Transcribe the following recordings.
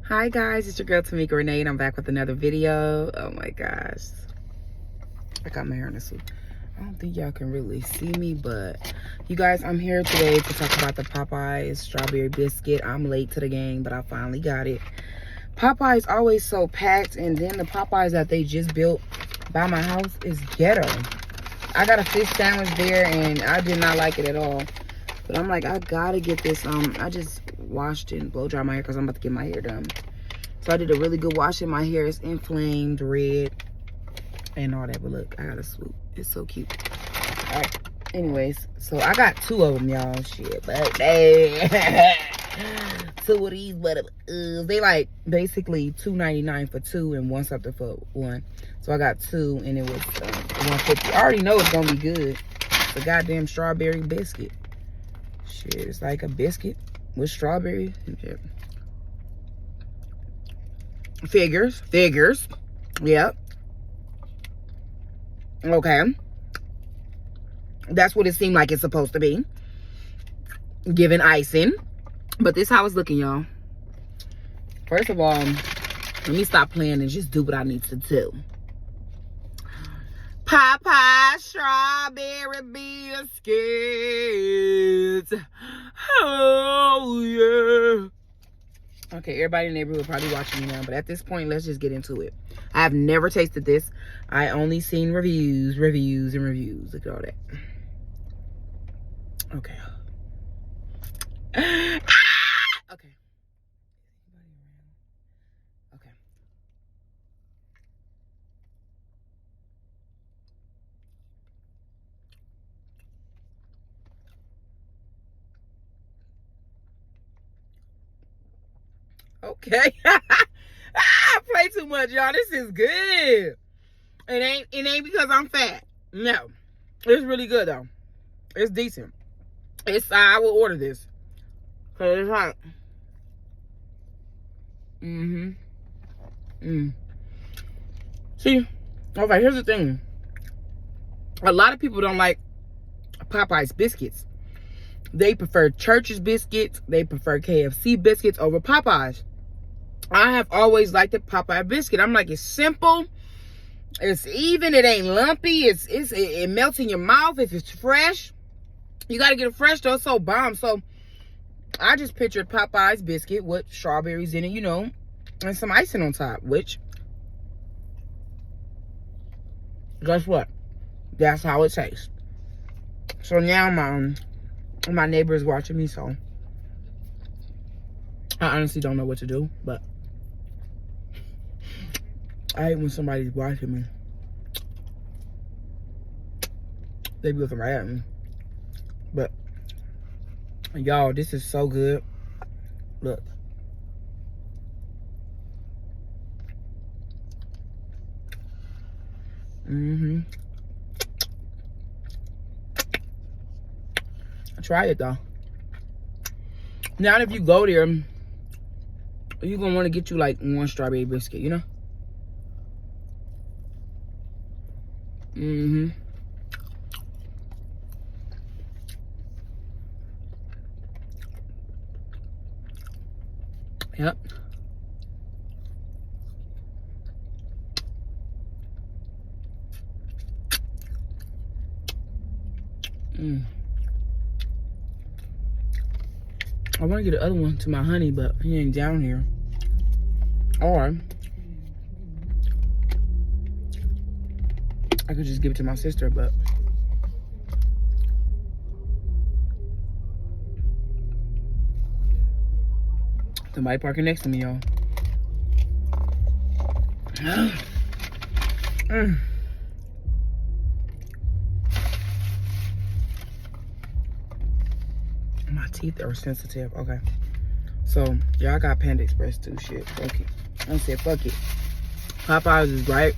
Hi guys, it's your girl Tamika Renee and I'm back with another video. Oh my gosh. I got my hair in a swoop. I don't think y'all can really see me, but you guys, I'm here today to talk about the Popeyes strawberry biscuit. I'm late to the game, but I finally got it. Popeyes always so packed, and then the Popeyes that they just built by my house is ghetto. I got a fish sandwich there and I did not like it at all. But I'm like, I gotta get this. I just washed and blow dry my hair because I'm about to get my hair done. So I did a really good wash and my hair is inflamed, red, and all that. But look, I got a swoop. It's so cute. All right. Anyways, so I got two of them, y'all. Shit, but they two of these, but they like basically $2.99 for two and one something for one. So I got two, and it was $1.50. I already know it's gonna be good. It's a goddamn strawberry biscuit. Shit, it's like a biscuit with strawberry. Yeah. Figures. Yep. Okay. That's what it seemed like it's supposed to be. Given icing. But this how it's looking, y'all. First of all, let me stop playing and just do what I need to do. Popeyes strawberry biscuits. Oh, yeah. Okay, everybody in the neighborhood probably watching me now, but at this point, let's just get into it. I have never tasted this. I only seen reviews. Look at all that. Okay. Okay. Okay. Okay. I play too much, y'all. This is good. It ain't because I'm fat. No. It's really good though. It's decent. I will order this. Cause it's hot. See, okay, here's the thing. A lot of people don't like Popeyes biscuits. They prefer Church's biscuits. They prefer KFC biscuits over Popeyes. I have always liked the Popeye biscuit. I'm like, it's simple. It's even. It ain't lumpy. It melts in your mouth if it's fresh. You got to get it fresh though. It's so bomb. So I just pictured Popeye's biscuit with strawberries in it, you know, and some icing on top, which, guess what? That's how it tastes. So now my neighbor is watching me, so I honestly don't know what to do, but I hate when somebody's watching me. They be looking right at me. But y'all, this is so good. Look. Try it though. Now if you go there, you're gonna want to get you like one strawberry biscuit, you know? Yep. I want to get the other one to my honey, but he ain't down here. Or I could just give it to my sister, but somebody parking next to me, y'all. My teeth are sensitive. Okay. So, y'all got Panda Express too. Shit. Fuck it. I said, fuck it. Popeyes is right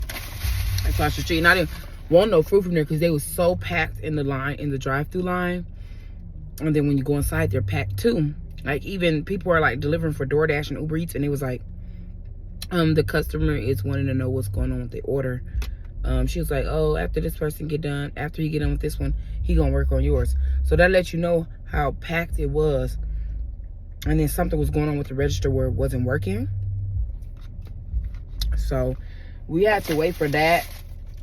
across the street. And I didn't want no fruit from there because they was so packed in the line, in the drive-thru line. And then when you go inside, they're packed too. Like, even people are like delivering for DoorDash and Uber Eats, and it was like, the customer is wanting to know what's going on with the order. She was like, oh, after this person get done, after you get done with this one, he gonna work on yours. So that lets you know how packed it was. And then something was going on with the register where it wasn't working. So we had to wait for that.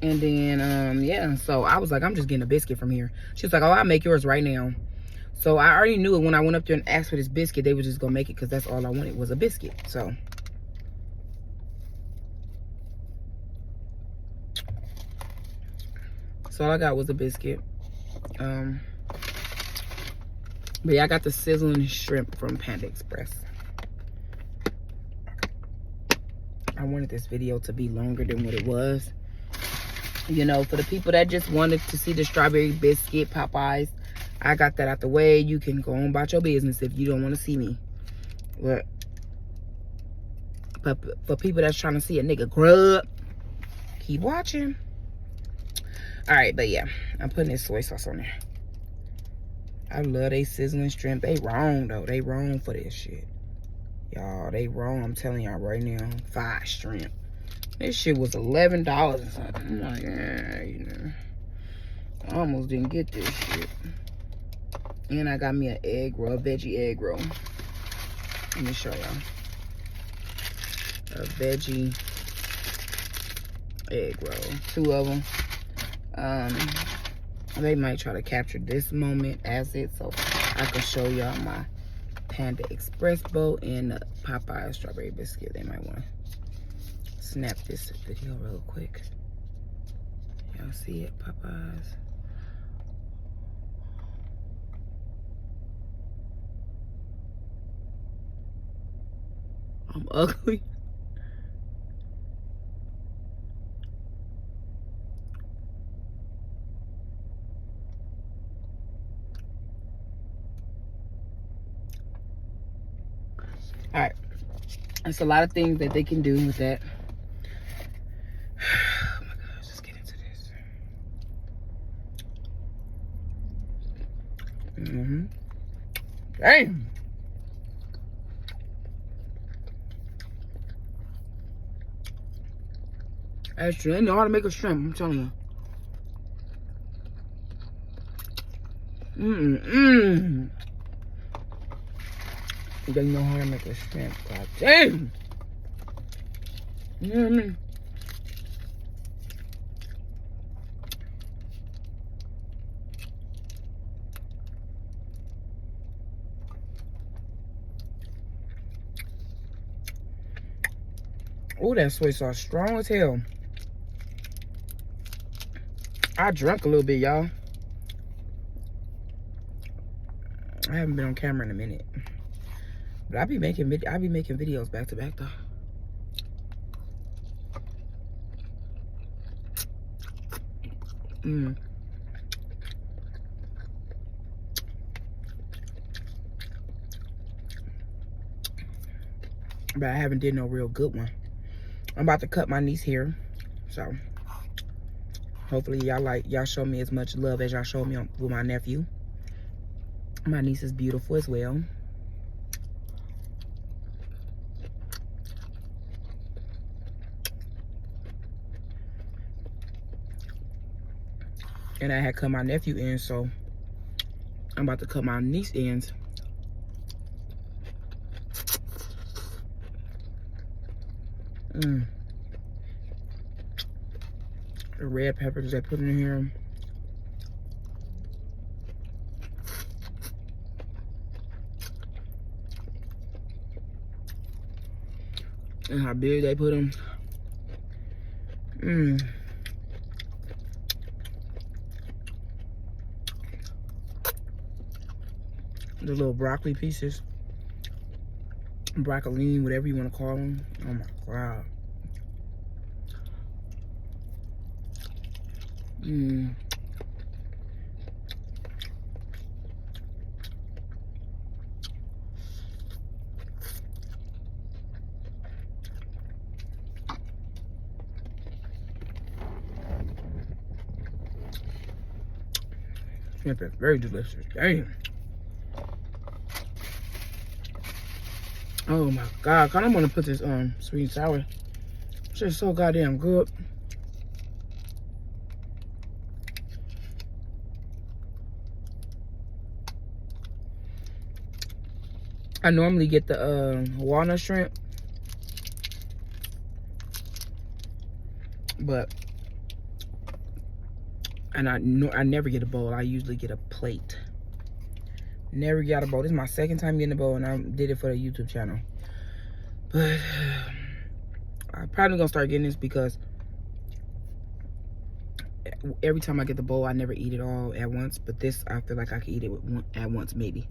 And then, yeah, so I was like, I'm just getting a biscuit from here. She was like, oh, I'll make yours right now. So I already knew it when I went up there and asked for this biscuit, they were just gonna make it because that's all I wanted was a biscuit. So all I got was a biscuit. But yeah, I got the sizzling shrimp from Panda Express. I wanted this video to be longer than what it was. You know, for the people that just wanted to see the strawberry biscuit Popeyes, I got that out the way. You can go on about your business if you don't want to see me. But for people that's trying to see a nigga grub, keep watching. All right, but yeah, I'm putting this soy sauce on there. I love they sizzling shrimp. They wrong though. They wrong for this shit. Y'all, they wrong. I'm telling y'all right now. 5 shrimp. This shit was $11 or something. I'm like, yeah, you know. I almost didn't get this shit. And I got me an egg roll, veggie egg roll. Let me show y'all. A veggie egg roll. 2 of them. They might try to capture this moment as it, so I can show y'all my Panda Express bowl and the Popeyes strawberry biscuit. They might want to snap this video real quick. Y'all see it, Popeyes? I'm ugly. All right, there's a lot of things that they can do with that. Oh my gosh, let's get into this. Damn. Actually, they know how to make a shrimp, I'm telling you. They know how to make a shrimp. God damn. You know what I mean? Oh, that soy sauce strong as hell. I drank a little bit, y'all. I haven't been on camera in a minute. But I be making videos back to back though. But I haven't did no real good one. I'm about to cut my niece hair, so hopefully y'all show me as much love as y'all showed me with my nephew. My niece is beautiful as well. And I had cut my nephew in, so I'm about to cut my niece ends. The red peppers they put in here. And how big they put them. The little broccoli pieces. Broccoline, whatever you want to call them. Oh my God. Shrimp is very delicious. Damn. Oh my God. I'm gonna put this sweet and sour. It's just so goddamn good. I normally get the walnut shrimp. But and I never get a bowl. I usually get a plate. Never got a bowl. This is my second time getting a bowl, and I did it for the YouTube channel. But I'm probably gonna start getting this because every time I get the bowl, I never eat it all at once. But this, I feel like I can eat it at once, maybe.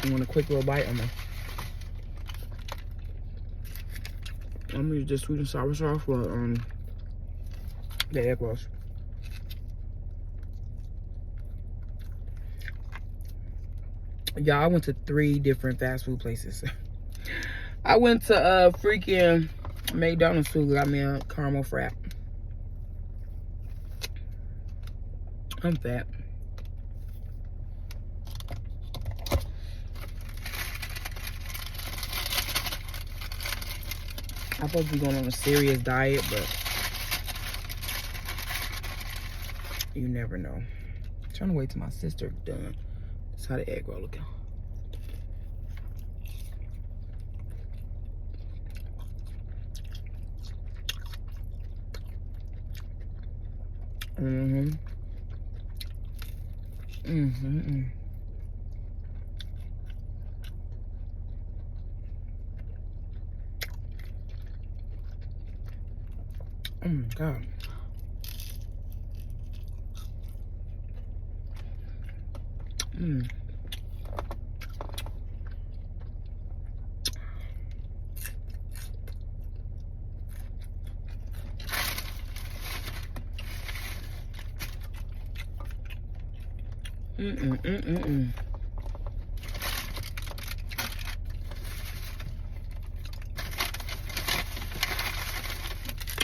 I want a quick little bite. I'm gonna use this sweet and sour sauce for the egg rolls. Y'all, I went to 3 different fast food places. I went to freaking McDonald's too. Got me a caramel frap. I'm fat. I'm supposed to be going on a serious diet, but you never know. I'm trying to wait till my sister done. That's how the egg roll looking. Oh my God.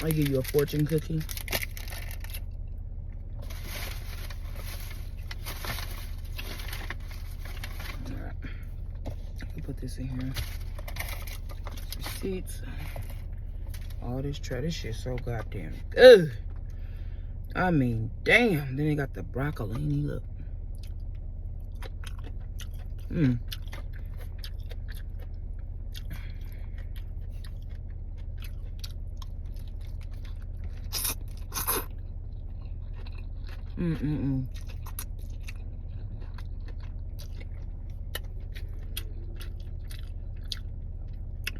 I give you a fortune cookie. Alright. Put this in here. Receipts. All this tray. This shit so goddamn good. I mean, damn. Then they got the broccolini. Look.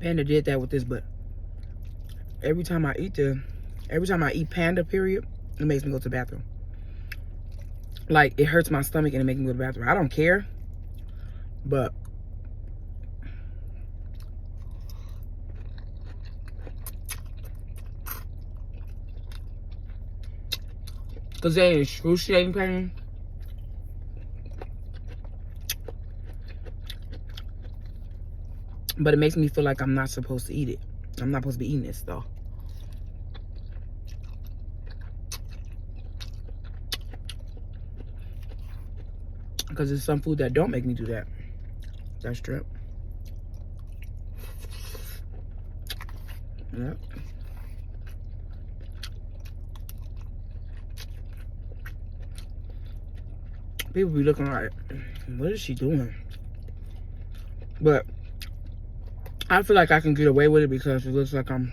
Panda did that with this, but every time I eat Panda, period, it makes me go to the bathroom. Like, it hurts my stomach and it makes me go to the bathroom. I don't care, but because they ain't excruciating pain. But it makes me feel like I'm not supposed to eat it. I'm not supposed to be eating this, though. Because there's some food that don't make me do that. That's true. Yep. People be looking like, what is she doing? But I feel like I can get away with it because it looks like I'm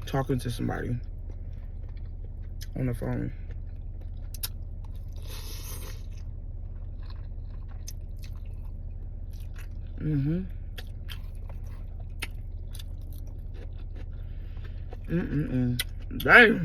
talking to somebody on the phone. Damn.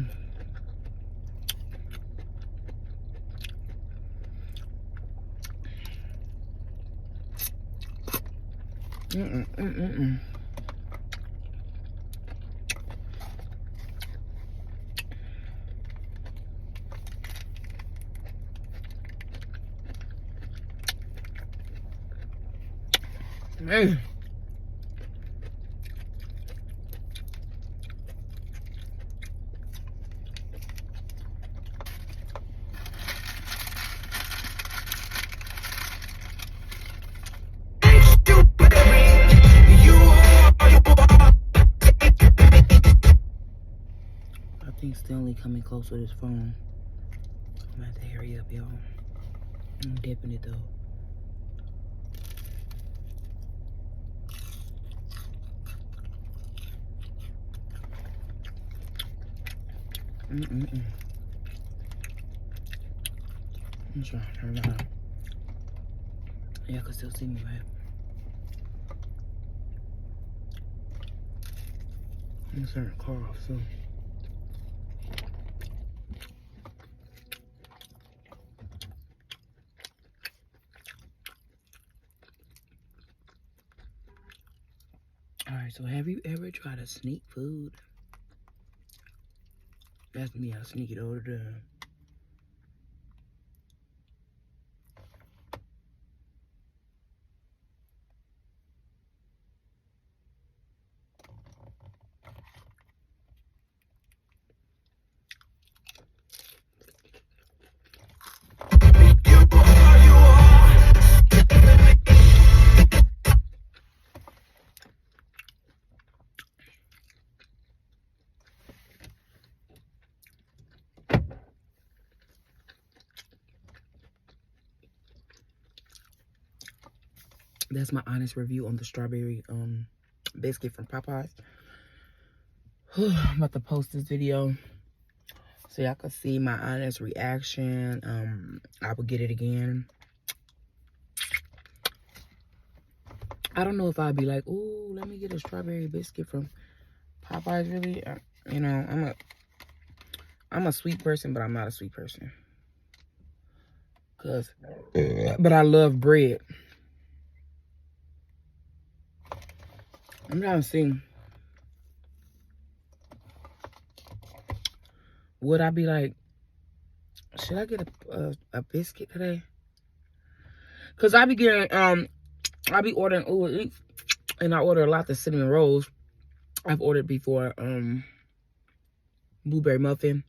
Man. I think Stanley coming close with his phone. I'm gonna have to hurry up, y'all. I'm dipping it though. I'm trying to turn it on. Yeah, I can still see me, right? I'm gonna turn the car off soon. Alright, so have you ever tried to sneak food? That's me, I'll sneak it over the... That's my honest review on the strawberry biscuit from Popeyes. I'm about to post this video so y'all can see my honest reaction. I will get it again. I don't know if I'd be like, ooh, let me get a strawberry biscuit from Popeyes, really. You know, I'm a sweet person, but I'm not a sweet person. But I love bread. I'm trying to see. Would I be like, should I get a biscuit today? Cause I be getting I be ordering Uber Eats, and I order a lot of cinnamon rolls. I've ordered before blueberry muffin,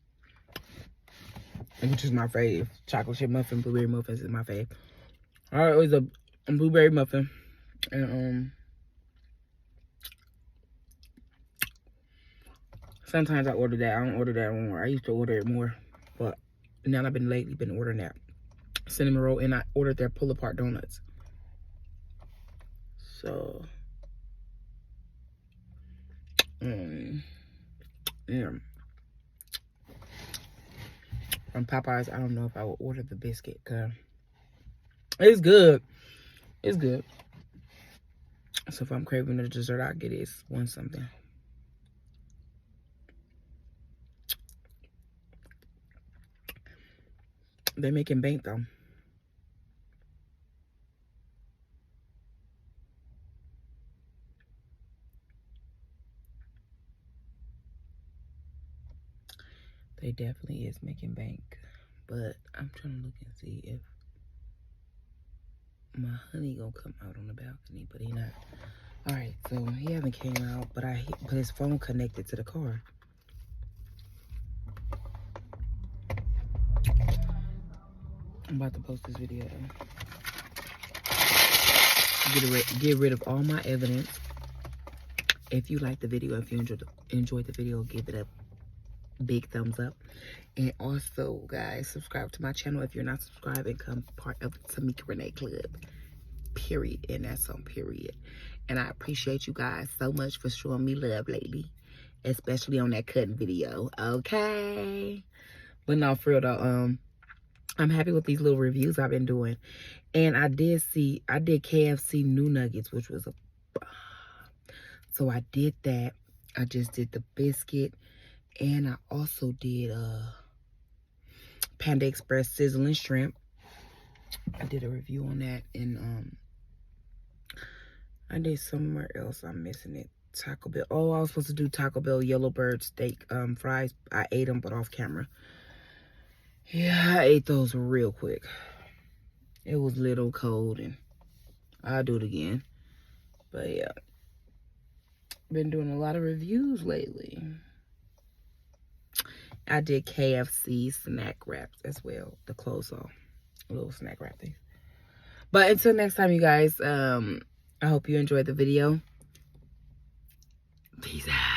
which is my fave. Chocolate chip muffin, blueberry muffins is my fave. I always a blueberry muffin, and sometimes I order that. I don't order that anymore. I used to order it more, but now I've been ordering that cinnamon roll, and I ordered their pull apart donuts. So, yeah. From Popeyes, I don't know if I will order the biscuit, cause it's good. It's good. So if I'm craving the dessert, I'll get it. It's one something. They're making bank though. They definitely is making bank. But I'm trying to look and see if my honey gonna come out on the balcony, but he not. All right, so he haven't came out, but his phone connected to the car. I'm about to post this video. Get rid of all my evidence. If you like the video, if you enjoyed the video, give it a big thumbs up. And also, guys, subscribe to my channel if you're not subscribed, and become part of the Tamika Renee Club. Period. And that's on period. And I appreciate you guys so much for showing me love lately, especially on that cutting video. Okay. But no, for real though, I'm happy with these little reviews I've been doing. And I did KFC new nuggets, which was a... So I did that. I just did the biscuit. And I also did Panda Express sizzling shrimp. I did a review on that. And I did somewhere else. I'm missing it. Taco Bell. Oh, I was supposed to do Taco Bell Yellowbird steak fries. I ate them, but off camera. Yeah, I ate those real quick. It was a little cold, and I'll do it again. But yeah, been doing a lot of reviews lately. I did KFC snack wraps as well. The clothes on little snack wrap things. But until next time, you guys, I hope you enjoyed the video. Peace out.